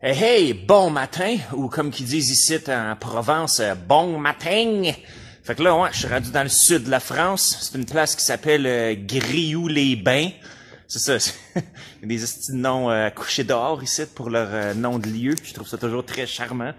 Hey, hey, bon matin, ou comme qu'ils disent ici en Provence, bon matin. Fait que là, ouais, je suis rendu dans le sud de la France. C'est une place qui s'appelle Grioux-les-Bains. C'est ça, il y a des esti de noms couchés dehors ici pour leur nom de lieu. Je trouve ça toujours très charmant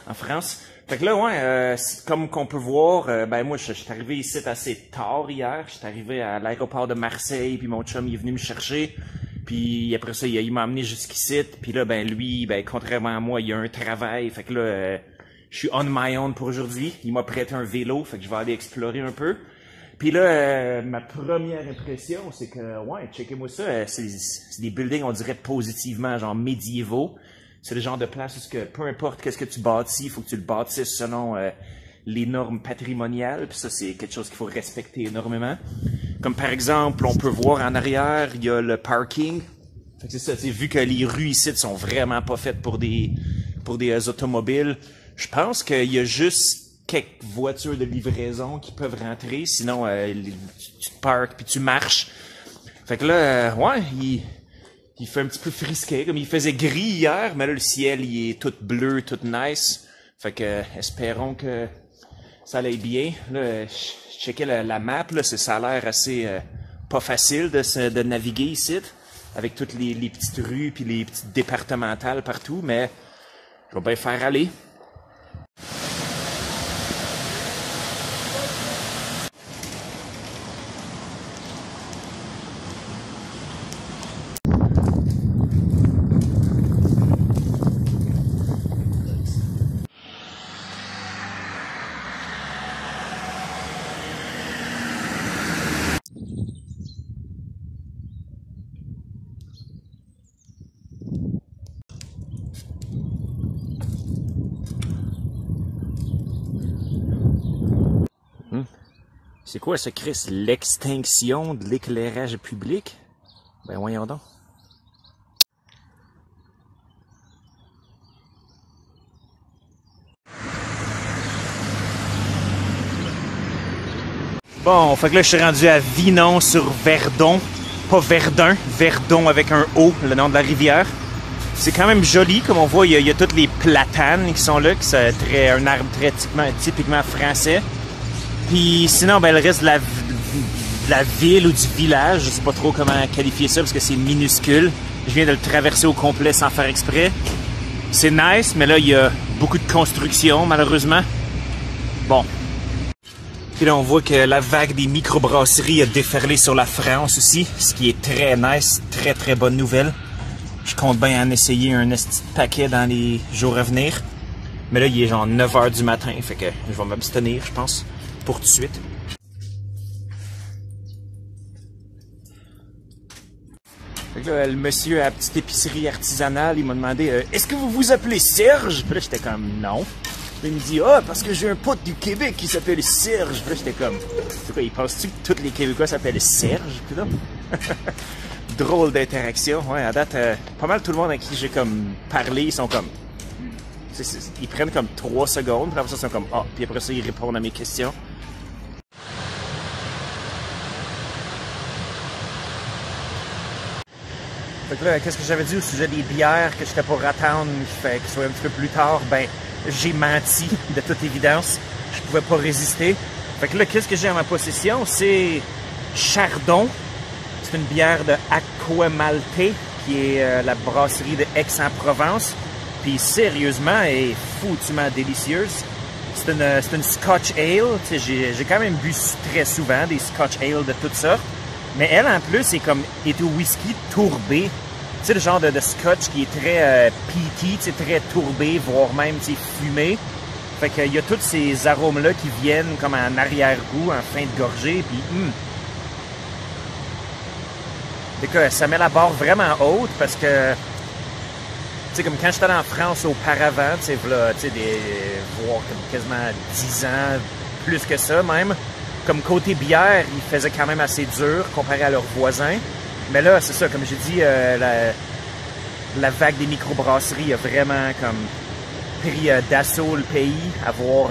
en France. Fait que là, ouais, comme qu'on peut voir, ben moi, je suis arrivé ici assez tard hier. Je suis arrivé à l'aéroport de Marseille, puis mon chum il est venu me chercher. Puis après ça, il m'a amené jusqu'ici. Puis là, ben lui, ben contrairement à moi, il a un travail. Fait que là, je suis on my own pour aujourd'hui. Il m'a prêté un vélo, fait que je vais aller explorer un peu. Puis là, ma première impression, c'est que, ouais, checkez-moi ça, c'est des buildings, on dirait positivement, genre médiévaux. C'est le genre de place où que, peu importe qu'est-ce que tu bâtis, il faut que tu le bâtisses selon les normes patrimoniales. Puis ça, c'est quelque chose qu'il faut respecter énormément. Comme par exemple, on peut voir en arrière, il y a le parking. Fait que c'est ça, vu que les rues ici sont vraiment pas faites pour des automobiles, je pense qu'il y a juste quelques voitures de livraison qui peuvent rentrer. Sinon, tu te parques puis tu marches. Fait que là, ouais, il fait un petit peu frisqué, comme il faisait gris hier, mais là, le ciel, il est tout bleu, tout nice. Fait que, espérons que ça aille bien. Là, je checkais la map, là, ça a l'air assez pas facile de naviguer ici, avec toutes les petites rues puis les petites départementales partout, mais je vais bien faire aller. C'est quoi ce Chris? L'extinction de l'éclairage public? Ben voyons donc. Bon, fait que là je suis rendu à Vinon-sur-Verdon. Pas Verdun, Verdon avec un O, le nom de la rivière. C'est quand même joli, comme on voit, il y a toutes les platanes qui sont là, qui sont un arbre très typiquement français. Puis sinon, ben le reste de la ville ou du village, je sais pas trop comment qualifier ça parce que c'est minuscule. Je viens de le traverser au complet sans faire exprès. C'est nice, mais là, il y a beaucoup de construction, malheureusement. Bon. Puis là, on voit que la vague des microbrasseries a déferlé sur la France aussi, ce qui est très nice, très très bonne nouvelle. Je compte bien en essayer un petit paquet dans les jours à venir. Mais là, il est genre 9 h du matin, fait que je vais m'abstenir, je pense. Pour tout de suite. Fait que là, le monsieur à la petite épicerie artisanale, il m'a demandé est-ce que vous vous appelez Serge? Puis là, j'étais comme non. Puis il me dit parce que j'ai un pote du Québec qui s'appelle Serge. Puis là, j'étais comme c'est quoi, il pense-tu que tous les Québécois s'appellent Serge? Puis là, drôle d'interaction. Ouais, à date, pas mal tout le monde à qui j'ai comme parlé, ils sont comme ils prennent comme 3 secondes, puis après ça, ils sont comme puis après ça, ils répondent à mes questions. Fait que là, qu'est-ce que j'avais dit au sujet des bières que j'étais pour attendre, fait que ce soit un petit peu plus tard, ben, j'ai menti, de toute évidence. Je pouvais pas résister. Fait que là, qu'est-ce que j'ai en ma possession? C'est Chardon. C'est une bière de Aquamalte, qui est la brasserie de Aix-en-Provence. Puis sérieusement, elle est foutument délicieuse. C'est une Scotch Ale. J'ai quand même bu très souvent des Scotch Ale de toutes sortes. Mais elle, en plus, est au whisky tourbé. Tu sais, le genre de Scotch qui est très peaty, très tourbé, voire même fumé. Fait qu'il y a tous ces arômes-là qui viennent comme en arrière-goût, en fin de gorgée. Puis, Fait que ça met la barre vraiment haute parce que tu sais, comme quand j'étais en France auparavant, tu sais, voire comme quasiment 10 ans, plus que ça même, comme côté bière, ils faisaient quand même assez dur comparé à leurs voisins. Mais là, c'est ça, comme j'ai dit, la vague des microbrasseries a vraiment comme pris d'assaut le pays, à voir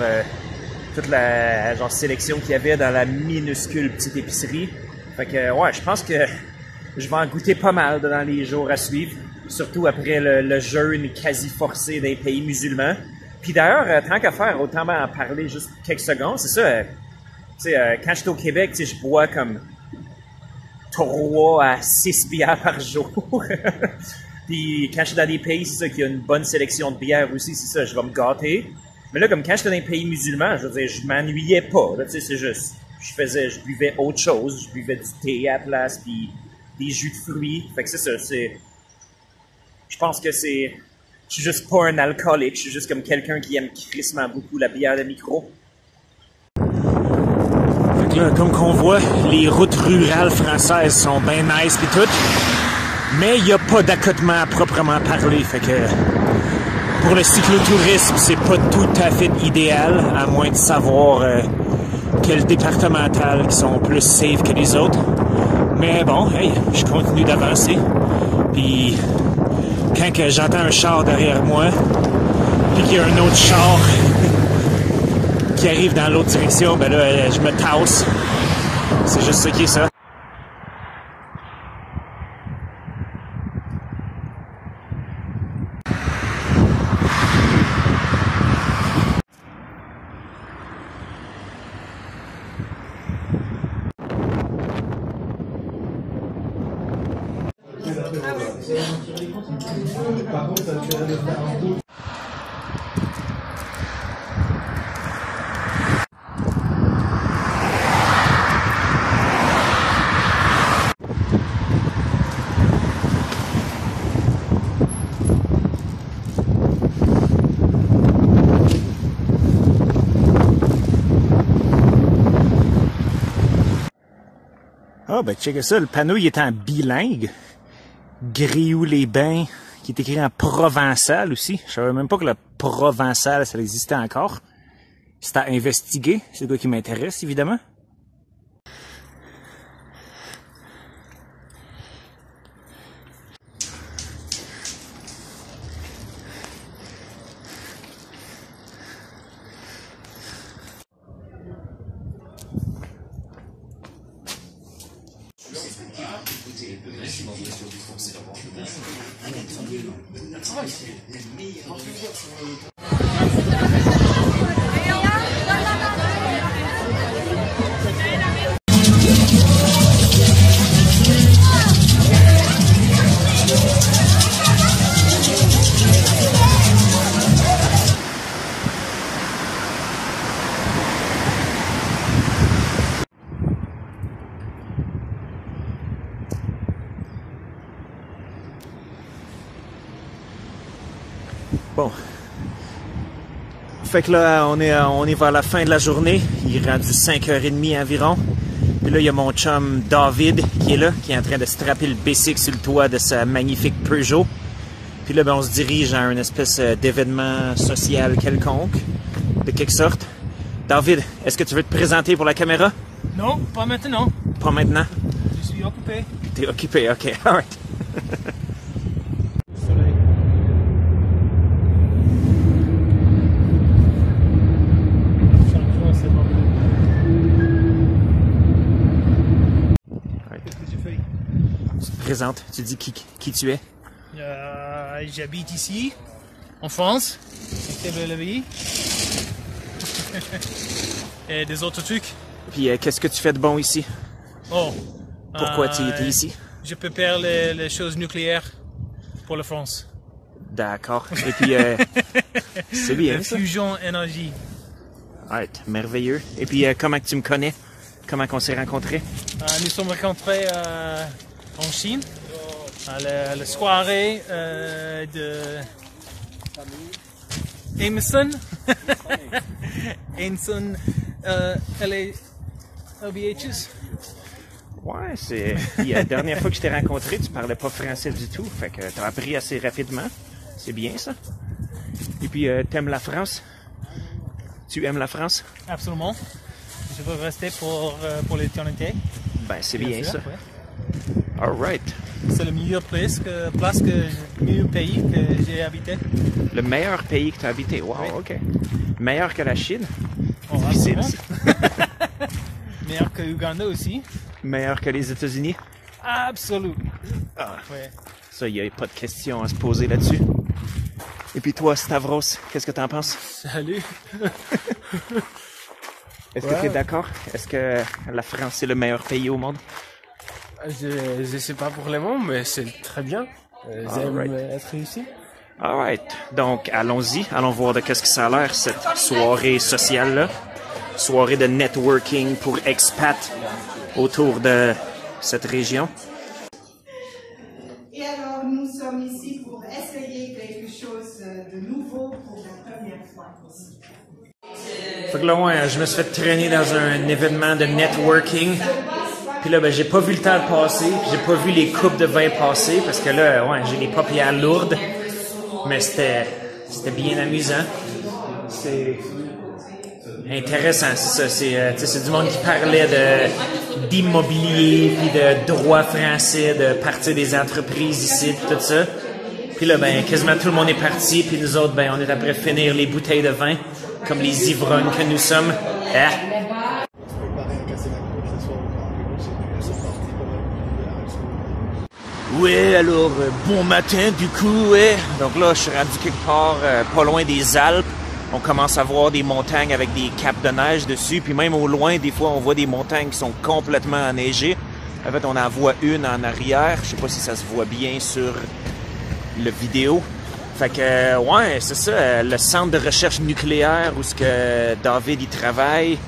toute la sélection qu'il y avait dans la minuscule petite épicerie. Fait que, ouais, je pense que je vais en goûter pas mal dans les jours à suivre. surtout après le jeûne quasi forcé des pays musulmans. Puis d'ailleurs, tant qu'à faire, autant en parler juste quelques secondes, c'est ça, quand j'étais au Québec, je bois comme 3 à 6 bières par jour. Puis quand je suis dans des pays, c'est ça, qu'il y a une bonne sélection de bières aussi, c'est ça, je vais me gâter. Mais là, comme quand j'étais dans les pays musulmans, je veux dire, je m'ennuyais pas, là, c'est juste, je buvais autre chose, je buvais du thé à la place, puis des jus de fruits. Fait que c'est ça, je pense que je suis juste pas un alcoolique, je suis juste comme quelqu'un qui aime crissement beaucoup la bière de micro. Fait que là, comme qu'on voit, les routes rurales françaises sont bien nice pis tout, mais il n'y a pas d'accotement à proprement parler, fait que pour le cyclotourisme, c'est pas tout à fait idéal, à moins de savoir quels départementales qui sont plus safe que les autres. Mais bon, hey, je continue d'avancer, puis quand que j'entends un char derrière moi, puis qu'il y a un autre char qui arrive dans l'autre direction, ben là, je me tasse. C'est juste ça qui est ça. Ah, ben, check ça, le panneau, il est en bilingue. Griou-les-Bains, qui est écrit en provençal aussi. Je savais même pas que le provençal, ça existait encore. C'est à investiguer. C'est quoi qui m'intéresse, évidemment. Bon. Fait que là, on est vers la fin de la journée. Il est rendu 5h30 environ. Puis là, il y a mon chum David qui est là, qui est en train de strapper le bicycle sur le toit de sa magnifique Peugeot. Puis là, ben, on se dirige à une espèce d'événement social quelconque, de quelque sorte. David, est-ce que tu veux te présenter pour la caméra? Non, pas maintenant. Pas maintenant? Je suis occupé. T'es occupé, ok, alright. Soleil. Qu'est-ce que tu fais? Tu te présentes, tu dis qui tu es. J'habite ici, en France, à Québec. Et des autres trucs. Puis qu'est-ce que tu fais de bon ici? Oh. Pourquoi tu es ici? Je prépare les choses nucléaires pour la France. D'accord. Et puis, c'est bien La ça. fusion énergie. Alright, merveilleux. Et puis, comment que tu me connais? Comment qu'on s'est rencontrés? Nous sommes rencontrés en Chine, à la soirée de Emerson. Emerson, LBHs. Ouais, c'est... Puis, la dernière fois que je t'ai rencontré, tu parlais pas français du tout. Fait que t'as appris assez rapidement. C'est bien ça. Et puis, t'aimes la France? Tu aimes la France? Absolument. Je veux rester pour l'éternité. Ben, c'est bien ça. Ouais. Alright. C'est le meilleur meilleur pays que j'ai habité. Le meilleur pays que tu as habité. Wow, Oui. OK. Meilleur que la Chine? Oh, Difficile, absolument. ça. Meilleur que Uganda aussi. Meilleur que les États-Unis? Absolument. Ah, Ouais. Ça, il n'y a pas de question à se poser là-dessus. Et puis toi, Stavros, qu'est-ce que t'en penses? Salut. Est-ce que tu es d'accord? Est-ce que la France est le meilleur pays au monde? Je sais pas pour le moment, mais c'est très bien. J'aime être ici. Alright. Donc, allons-y. Allons voir de qu'est-ce que ça a l'air, cette soirée sociale-là. Soirée de networking pour expats autour de cette région. Et alors, nous sommes ici pour essayer quelque chose de nouveau pour la première fois. Fait que là, ouais, je me suis fait traîner dans un événement de networking. Puis là, ben, j'ai pas vu le temps de passer. J'ai pas vu les coupes de vin passer parce que là, ouais, j'ai les paupières lourdes. Mais c'était bien amusant. C'est intéressant, c'est ça. C'est du monde qui parlait d'immobilier, puis de droit français, de partir des entreprises ici, puis tout ça. Puis là, ben, quasiment tout le monde est parti, puis nous autres, ben, on est après finir les bouteilles de vin, comme les ivrognes que nous sommes. Ah. Ouais, alors, bon matin, du coup, ouais. Donc là, je suis rendu quelque part, pas loin des Alpes. On commence à voir des montagnes avec des capes de neige dessus. Puis même au loin, des fois, on voit des montagnes qui sont complètement enneigées. En fait, on en voit une en arrière. Je sais pas si ça se voit bien sur le vidéo. Fait que, ouais, c'est ça, le centre de recherche nucléaire où ce que David y travaille.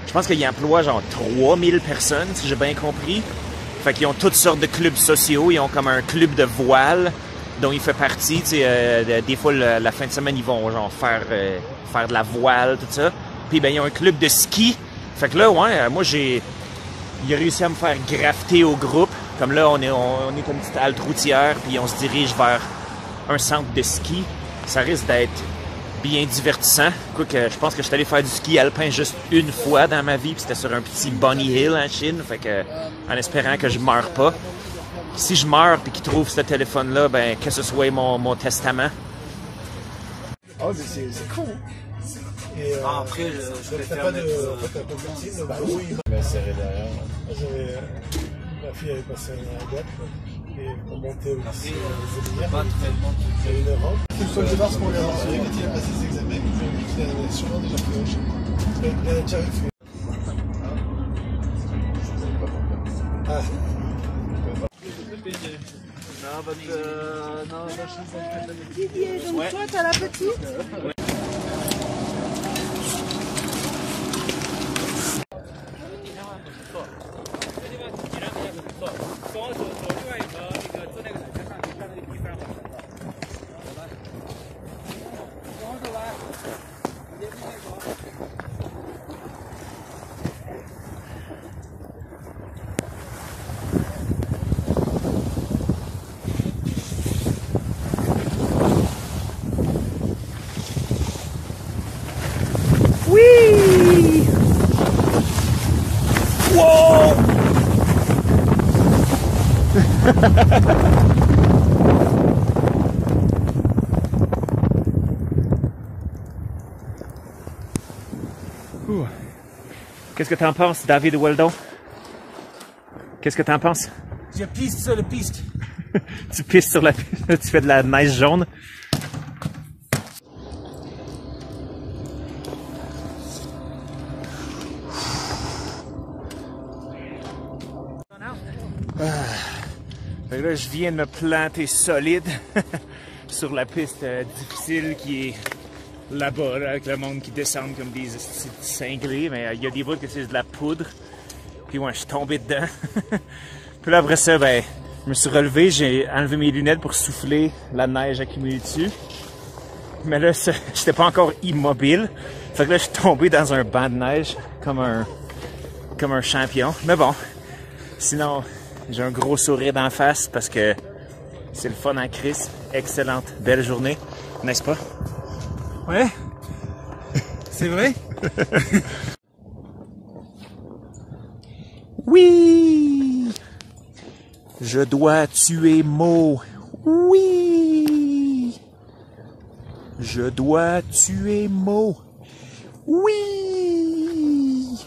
Je pense qu'il emploie genre 3000 personnes, si j'ai bien compris. Fait qu'ils ont toutes sortes de clubs sociaux. Ils ont comme un club de voile dont il fait partie. Des fois, la fin de semaine, ils vont genre faire de la voile, tout ça. Puis ben, ils ont un club de ski. Fait que là, ouais, moi, il a réussi à me faire grafter au groupe. Comme là, on est une petite halte routière, puis on se dirige vers un centre de ski. Ça risque d'être bien divertissant. Je pense que je suis allé faire du ski alpin juste une fois dans ma vie, puis c'était sur un petit Bunny Hill en Chine, fait que, en espérant que je meure pas. Si je meurs puis qu'ils trouvent ce téléphone-là, ben que ce soit mon testament. Oh, mais c'est cool. Et Après, je préfère pas de platine, bah oui. Il m'a serré derrière. Ma fille avait passé un gap et on montait aussi les pas tellement une Europe. Sur le départ, ce qu'on lui a mentionné quand il a passé ses examens, il avait sûrement déjà fait chez moi. Il a déjà fait. Ah. Didier, donc toi, t'as la petite? Oui! Wow! Qu'est-ce que t'en penses, David Weldon? Qu'est-ce que t'en penses? Je pisse sur la piste. Tu pisses sur la piste, tu fais de la neige jaune. Fait que là, je viens de me planter solide sur la piste difficile qui est là-bas, là, avec le monde qui descend comme des cinglés, mais il y a des bouts que c'est de la poudre. Puis ouais, je suis tombé dedans. Puis là, après ça, ben, je me suis relevé, j'ai enlevé mes lunettes pour souffler la neige accumulée dessus. Mais là, j'étais pas encore immobile. Fait que là, je suis tombé dans un banc de neige comme un champion. Mais bon, sinon, j'ai un gros sourire d'en face parce que c'est le fun en crise. Excellente, belle journée, n'est-ce pas? Ouais. C'est vrai? Oui! Je dois tuer Mo. Oui! Je dois tuer Mo. Oui!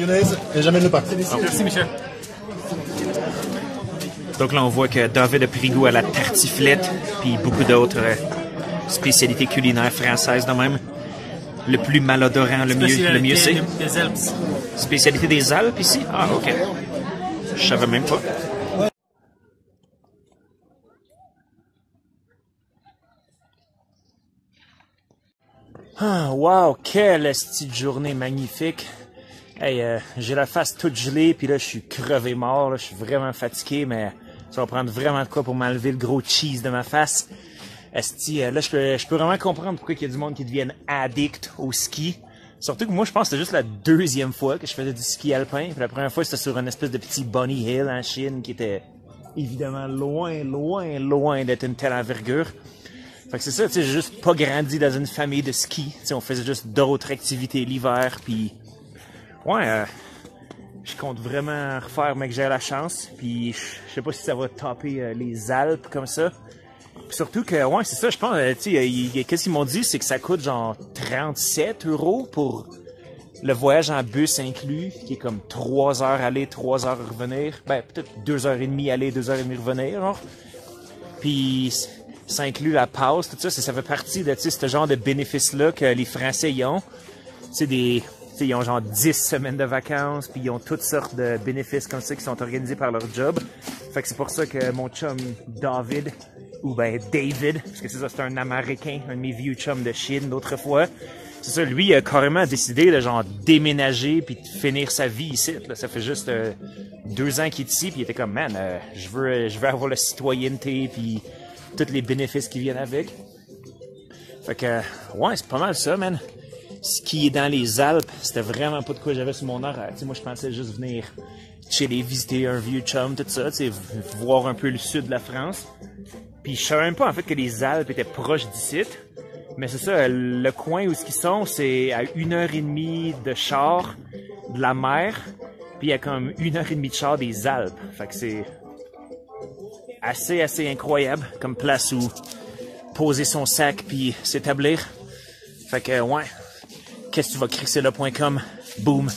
mayonnaise et j'amène le pain. Merci, Michel. Donc là, on voit que David a pris goût à la tartiflette, puis beaucoup d'autres spécialités culinaires françaises de même. Le plus malodorant, le mieux c'est. Des Alpes. Spécialité des Alpes ici? Ah, ok. Je savais même pas. Ah, wow, quelle petite journée magnifique. Hey, j'ai la face toute gelée, puis là, je suis crevé mort, là, je suis vraiment fatigué, mais ça va prendre vraiment de quoi pour m'enlever le gros cheese de ma face. Esti, là, je peux vraiment comprendre pourquoi il y a du monde qui deviennent addicts au ski. Surtout que moi, je pense que c'était juste la deuxième fois que je faisais du ski alpin. Puis la première fois, c'était sur une espèce de petit Bunny Hill en Chine qui était évidemment loin d'être une telle envergure. Fait que c'est ça, tu sais, j'ai juste pas grandi dans une famille de ski. Tu sais, on faisait juste d'autres activités l'hiver, puis ouais, je compte vraiment refaire, mec, j'ai la chance. Puis je sais pas si ça va topper les Alpes comme ça. Puis surtout que, ouais, c'est ça, je pense, tu sais, qu'est-ce qu'ils m'ont dit, c'est que ça coûte genre 37 € pour le voyage en bus inclus, qui est comme 3 heures aller, 3 heures revenir. Ben, peut-être 2h30 aller, 2h30 revenir, genre. Puis ça inclut la pause, tout ça, ça fait partie de, tu sais, ce genre de bénéfices-là que les Français y ont. C'est des... T'sais, ils ont genre 10 semaines de vacances, puis ils ont toutes sortes de bénéfices comme ça qui sont organisés par leur job. Fait que c'est pour ça que mon chum David, ou ben David, parce que c'est ça, c'est un Américain, un de mes vieux chums de Chine d'autrefois. C'est ça, lui, il a carrément décidé de genre déménager puis de finir sa vie ici. Là. Ça fait juste 2 ans qu'il est ici, puis il était comme, man, je veux avoir la citoyenneté, puis tous les bénéfices qui viennent avec. Fait que, ouais, c'est pas mal ça, man. Skier dans les Alpes, c'était vraiment pas de quoi j'avais sur mon horaire. Moi, je pensais juste venir chiller, visiter un vieux chum, tout ça, voir un peu le sud de la France. Puis je savais même pas, en fait, que les Alpes étaient proches d'ici. Mais c'est ça, le coin où ils sont, c'est à 1h30 de char de la mer. Puis il y a comme 1h30 de char des Alpes. Fait que c'est assez incroyable comme place où poser son sac puis s'établir. Fait que, ouais. Qu'est-ce que tu vas crisser là.com? Boom.